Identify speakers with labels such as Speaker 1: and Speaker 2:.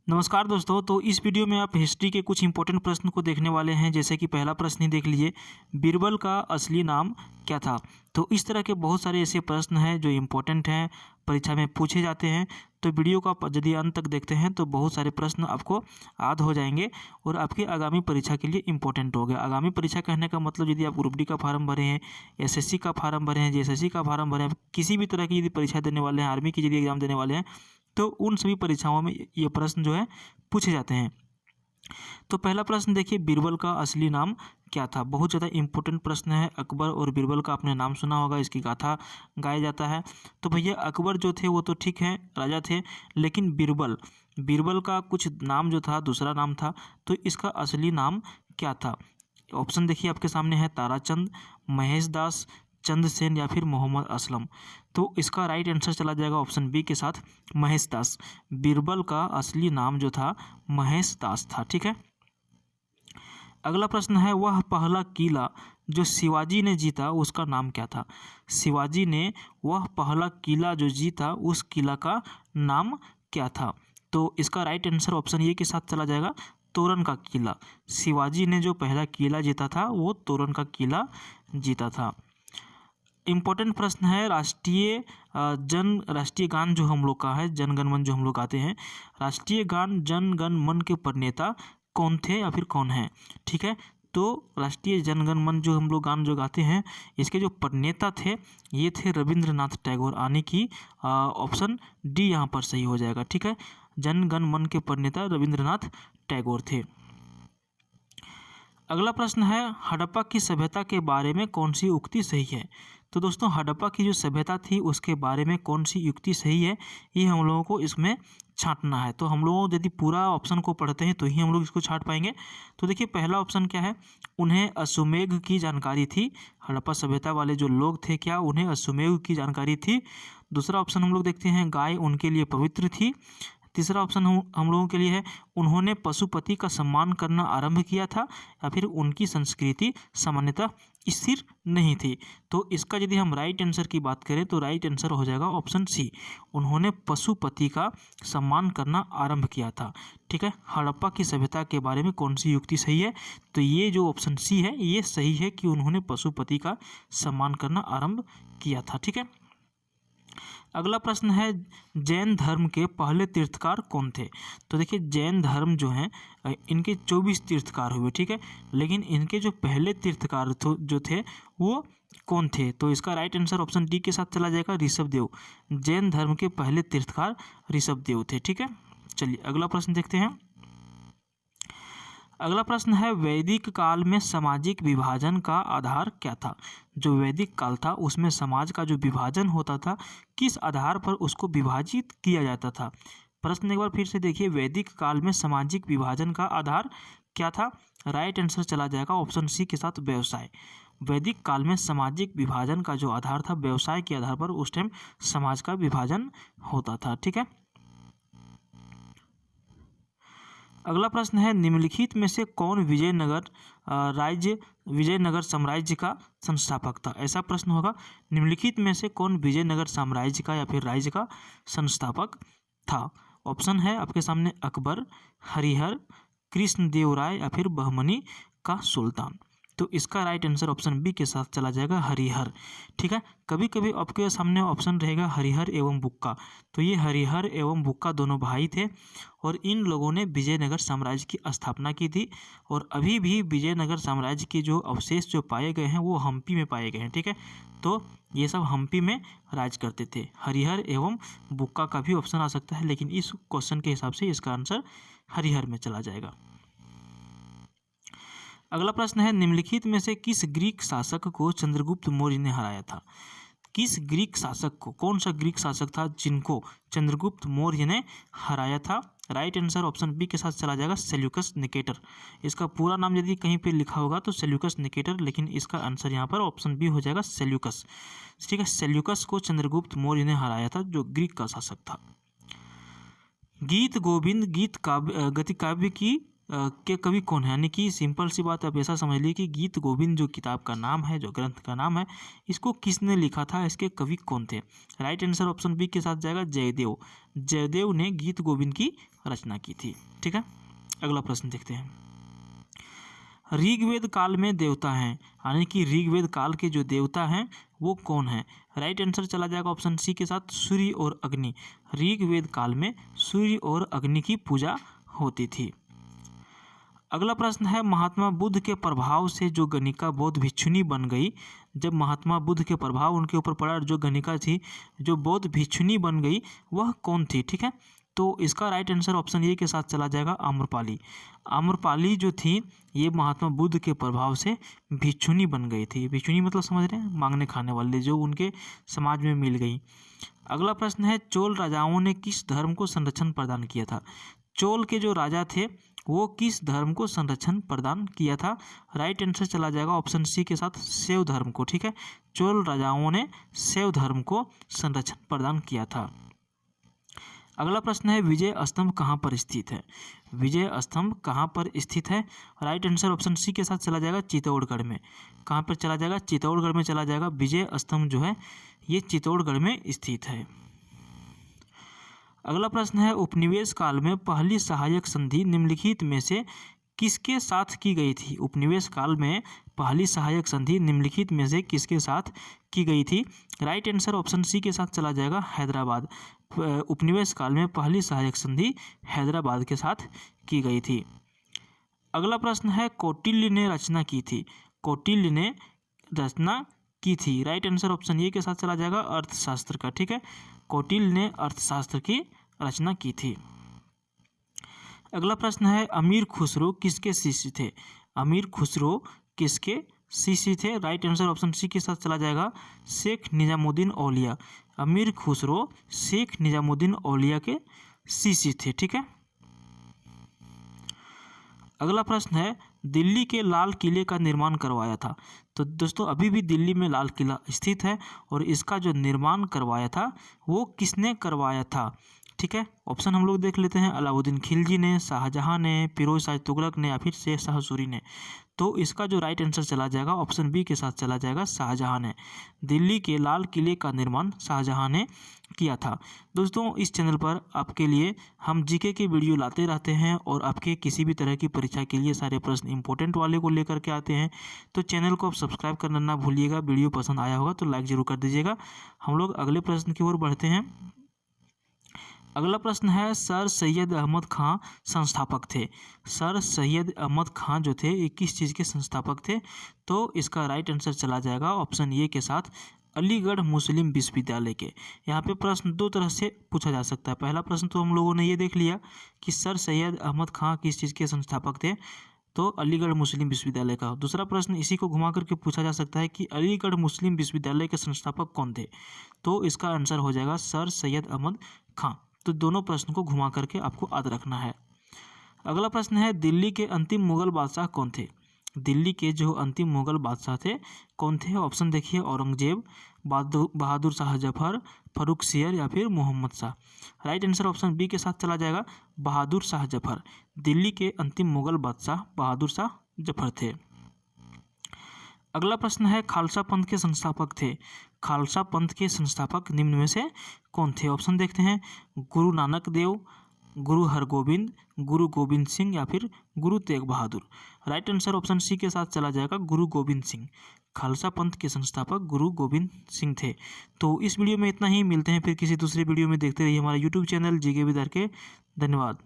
Speaker 1: नमस्कार दोस्तों। तो इस वीडियो में आप हिस्ट्री के कुछ इंपॉर्टेंट प्रश्न को देखने वाले हैं। जैसे कि पहला प्रश्न ही देख लीजिए, बीरबल का असली नाम क्या था। तो इस तरह के बहुत सारे ऐसे प्रश्न हैं जो इम्पोर्टेंट हैं, परीक्षा में पूछे जाते हैं। तो वीडियो को आप यदि अंत तक देखते हैं तो बहुत सारे प्रश्न आपको याद हो जाएंगे और आपकी आगामी परीक्षा के लिए इम्पोर्टेंट हो गया। आगामी परीक्षा कहने का मतलब यदि आप ग्रुप डी का फार्म भरे हैं, एसएससी का फार्म भरे हैं, जेएसएससी का फार्म भरे हैं, किसी भी तरह की यदि परीक्षा देने वाले हैं, आर्मी की यदि एग्जाम देने वाले हैं, तो उन सभी परीक्षाओं में ये प्रश्न जो है पूछे जाते हैं। तो पहला प्रश्न देखिए, बीरबल का असली नाम क्या था। बहुत ज़्यादा इंपॉर्टेंट प्रश्न है। अकबर और बीरबल का आपने नाम सुना होगा, इसकी गाथा गाया जाता है। तो भैया अकबर जो थे वो तो ठीक है, राजा थे, लेकिन बीरबल बीरबल का कुछ नाम जो था, दूसरा नाम था। तो इसका असली नाम क्या था। ऑप्शन देखिए आपके सामने है, ताराचंद, महेश दास, चंद्रसेन या फिर मोहम्मद असलम। तो इसका राइट आंसर चला जाएगा ऑप्शन बी के साथ, महेश दास। बीरबल का असली नाम जो था महेश दास था। ठीक है। अगला प्रश्न है, वह पहला किला जो शिवाजी ने जीता उसका नाम क्या था। शिवाजी ने वह पहला किला जो जीता उस किला का नाम क्या था। तो इसका राइट आंसर ऑप्शन ए के साथ चला जाएगा, तोरण का किला। शिवाजी ने जो पहला किला जीता था वो तोरण का किला जीता था। इम्पोर्टेंट प्रश्न है, राष्ट्रीय गान जो हम लोग का है, जन गण मन जो हम लोग गाते हैं, राष्ट्रीय गान जन गण मन के प्रणेता कौन थे या फिर कौन है। ठीक है। तो राष्ट्रीय जनगण मन जो हम लोग गान जो गाते हैं, इसके जो प्रणेता थे ये थे रविंद्रनाथ टैगोर, आने की ऑप्शन डी यहाँ पर सही हो जाएगा। ठीक है। जन गण मन के प्रणेता रविंद्रनाथ टैगोर थे। अगला प्रश्न है, हड़प्पा की सभ्यता के बारे में कौन सी उक्ति सही है। तो दोस्तों हड़प्पा की जो सभ्यता थी उसके बारे में कौन सी युक्ति सही है, ये हम लोगों को इसमें छांटना है। तो हम लोग यदि पूरा ऑप्शन को पढ़ते हैं तो ही हम लोग इसको छांट पाएंगे। तो देखिए पहला ऑप्शन क्या है, उन्हें अश्वमेध की जानकारी थी। हड़प्पा सभ्यता वाले जो लोग थे, क्या उन्हें अश्वमेध की जानकारी थी। दूसरा ऑप्शन हम लोग देखते हैं, गाय उनके लिए पवित्र थी। तीसरा ऑप्शन हम लोगों के लिए है, उन्होंने पशुपति का सम्मान करना आरंभ किया था, या फिर उनकी संस्कृति सामान्यतः स्थिर नहीं थी। तो इसका यदि हम राइट आंसर की बात करें तो राइट आंसर हो जाएगा ऑप्शन सी, उन्होंने पशुपति का सम्मान करना आरंभ किया था। ठीक है। हड़प्पा की सभ्यता के बारे में कौन सी युक्ति सही है, तो ये जो ऑप्शन सी है ये सही है कि उन्होंने पशुपति का सम्मान करना आरंभ किया था। ठीक है। अगला प्रश्न है, जैन धर्म के पहले तीर्थकार कौन थे। तो देखिए जैन धर्म जो है इनके 24 तीर्थकार हुए। ठीक है। लेकिन इनके जो पहले तीर्थकार जो थे वो कौन थे। तो इसका राइट आंसर ऑप्शन डी के साथ चला जाएगा, ऋषभदेव। जैन धर्म के पहले तीर्थकार ऋषभदेव थे। ठीक है। चलिए अगला प्रश्न देखते हैं। अगला प्रश्न है, वैदिक काल में सामाजिक विभाजन का आधार क्या था। जो वैदिक काल था उसमें समाज का जो विभाजन होता था, किस आधार पर उसको विभाजित किया जाता था। प्रश्न एक बार फिर से देखिए, वैदिक काल में सामाजिक विभाजन का आधार क्या था। राइट आंसर चला जाएगा ऑप्शन सी के साथ, व्यवसाय। वैदिक काल में सामाजिक विभाजन का जो आधार था, व्यवसाय के आधार पर उस टाइम समाज का विभाजन होता था। ठीक है। अगला प्रश्न है, निम्नलिखित में से कौन विजयनगर साम्राज्य का संस्थापक था। ऐसा प्रश्न होगा, निम्नलिखित में से कौन विजयनगर साम्राज्य का या फिर राज्य का संस्थापक था। ऑप्शन है आपके सामने, अकबर, हरिहर, कृष्णदेवराय या फिर बहमनी का सुल्तान। तो इसका राइट आंसर ऑप्शन बी के साथ चला जाएगा, हरिहर। ठीक है। कभी कभी आपके सामने ऑप्शन रहेगा हरिहर एवं बुक्का। तो ये हरिहर एवं बुक्का दोनों भाई थे और इन लोगों ने विजयनगर साम्राज्य की स्थापना की थी। और अभी भी विजयनगर साम्राज्य के जो अवशेष जो पाए गए हैं वो हम्पी में पाए गए हैं। ठीक है। तो ये सब हम्पी में राज करते थे। हरिहर एवं बुक्का का भी ऑप्शन आ सकता है, लेकिन इस क्वेश्चन के हिसाब से इसका आंसर हरिहर में चला जाएगा। अगला प्रश्न है, निम्नलिखित में से किस ग्रीक शासक को चंद्रगुप्त मौर्य ने हराया था। किस ग्रीक शासक को, कौन सा ग्रीक शासक था जिनको चंद्रगुप्त मौर्य ने हराया था। राइट आंसर ऑप्शन बी के साथ चला जाएगा, सेल्यूकस निकेटर। इसका पूरा नाम यदि कहीं पे लिखा होगा तो सेल्यूकस निकेटर, लेकिन इसका आंसर यहाँ पर ऑप्शन बी हो जाएगा, सेल्यूकस। ठीक है। सेल्यूकस को चंद्रगुप्त मौर्य ने हराया था, जो ग्रीक का शासक था। गीत गोविंद गीत काव्य गति काव्य की के कवि कौन है, यानी कि सिंपल सी बात आप ऐसा समझ लीजिए कि गीत गोविंद जो किताब का नाम है, जो ग्रंथ का नाम है, इसको किसने लिखा था, इसके कवि कौन थे। राइट आंसर ऑप्शन बी के साथ जाएगा जयदेव। जयदेव ने गीत गोविंद की रचना की थी। ठीक है, अगला प्रश्न देखते हैं। ऋग्वेद काल में देवता हैं, यानी कि ऋग्वेद काल के जो देवता हैं वो कौन है। राइट आंसर चला जाएगा ऑप्शन सी के साथ सूर्य और अग्नि। ऋग्वेद काल में सूर्य और अग्नि की पूजा होती थी। अगला प्रश्न है, महात्मा बुद्ध के प्रभाव से जो गणिका बौद्ध भिक्षुनी बन गई, जब महात्मा बुद्ध के प्रभाव उनके ऊपर पड़ा, जो गणिका थी जो बौद्ध भिक्षुनी बन गई, वह कौन थी। ठीक है, तो इसका राइट आंसर ऑप्शन ए के साथ चला जाएगा आम्रपाली। आम्रपाली जो थी ये महात्मा बुद्ध के प्रभाव से भिक्षुनी बन गई थी। भिक्षुनी मतलब समझ रहे हैं, मांगने खाने वाले, जो उनके समाज में मिल गई। अगला प्रश्न है, चोल राजाओं ने किस धर्म को संरक्षण प्रदान किया था। चोल के जो राजा थे वो किस धर्म को संरक्षण प्रदान किया था। राइट आंसर चला जाएगा ऑप्शन सी के साथ शैव धर्म को। ठीक है, चोल राजाओं ने शैव धर्म को संरक्षण प्रदान किया था। अगला प्रश्न है, विजय स्तंभ कहाँ पर स्थित है। विजय स्तंभ कहाँ पर स्थित है। राइट आंसर ऑप्शन सी के साथ चला जाएगा चित्तौड़गढ़ में। कहाँ पर चला जाएगा, चित्तौड़गढ़ में चला जाएगा। विजय स्तंभ जो है ये चित्तौड़गढ़ में स्थित है। अगला प्रश्न है, उपनिवेश काल में पहली सहायक संधि निम्नलिखित में से किसके साथ की गई थी। उपनिवेश काल में पहली सहायक संधि निम्नलिखित में से किसके साथ की गई थी। राइट आंसर ऑप्शन सी के साथ चला जाएगा हैदराबाद। उपनिवेश काल में पहली सहायक संधि हैदराबाद के साथ की गई थी। अगला प्रश्न है, कौटिल्य ने रचना की थी। कौटिल्य ने रचना की थी। राइट आंसर ऑप्शन ए के साथ चला जाएगा अर्थशास्त्र का। ठीक है, कौटिल्य ने अर्थशास्त्र की रचना की थी। अगला प्रश्न है, अमीर खुसरो किसके शिष्य थे। अमीर खुसरो किसके शिष्य थे। राइट आंसर ऑप्शन सी के साथ चला जाएगा शेख निजामुद्दीन औलिया। अमीर खुसरो शेख निजामुद्दीन औलिया के शिष्य थे। ठीक है, अगला प्रश्न है, दिल्ली के लाल किले का निर्माण करवाया था। तो दोस्तों अभी भी दिल्ली में लाल किला स्थित है और इसका जो निर्माण करवाया था वो किसने करवाया था। ठीक है, ऑप्शन हम लोग देख लेते हैं, अलाउद्दीन खिलजी ने, शाहजहां ने, फिरोज शाह तुगलक ने या फिर शेर शाह सूरी ने। तो इसका जो राइट आंसर चला जाएगा ऑप्शन बी के साथ चला जाएगा शाहजहां ने। दिल्ली के लाल किले का निर्माण शाहजहां ने किया था। दोस्तों इस चैनल पर आपके लिए हम जीके की वीडियो लाते रहते हैं और आपके किसी भी तरह की परीक्षा के लिए सारे प्रश्न इंपॉर्टेंट वाले को लेकर के आते हैं। तो चैनल को आप सब्सक्राइब करना ना भूलिएगा। वीडियो पसंद आया होगा तो लाइक जरूर कर दीजिएगा। हम लोग अगले प्रश्न की ओर बढ़ते हैं। अगला प्रश्न है, सर सैयद अहमद खां संस्थापक थे। सर सैयद अहमद खां जो थे ये किस चीज़ के संस्थापक थे। तो इसका राइट आंसर चला जाएगा ऑप्शन ए के साथ अलीगढ़ मुस्लिम विश्वविद्यालय के। यहाँ पे प्रश्न दो तरह से पूछा जा सकता है। पहला प्रश्न तो हम लोगों ने ये देख लिया कि सर सैयद अहमद खां किस चीज़ के संस्थापक थे, तो अलीगढ़ मुस्लिम विश्वविद्यालय का। दूसरा प्रश्न इसी को घुमा करके पूछा जा सकता है कि अलीगढ़ मुस्लिम विश्वविद्यालय के संस्थापक कौन थे। तो इसका आंसर हो जाएगा सर सैयद अहमद खां। तो दोनों प्रश्न को घुमा करके आपको याद रखना है। अगला प्रश्न है, दिल्ली के अंतिम मुगल बादशाह कौन थे। दिल्ली के जो अंतिम मुगल बादशाह थे कौन थे। ऑप्शन देखिए, औरंगजेब, बहादुर शाह जफर, फर्रुखसियर या फिर Mohammad Shah. Right answer option B के साथ चला जाएगा बहादुर शाह जफर। दिल्ली के अंतिम मुगल बादशाह बहादुर शाह जफर थे। अगला प्रश्न है, खालसा पंथ के संस्थापक थे। खालसा पंथ के संस्थापक निम्न में से कौन थे। ऑप्शन देखते हैं, गुरु नानक देव, गुरु हरगोबिंद, गुरु गोविंद सिंह या फिर Guru Tegh Bahadur. Right answer option C के साथ चला जाएगा गुरु गोविंद सिंह। खालसा पंथ के संस्थापक गुरु गोविंद सिंह थे। तो इस वीडियो में इतना ही, मिलते हैं फिर किसी दूसरे वीडियो में। देखते रहिए हमारा YouTube channel GK with R K. धन्यवाद।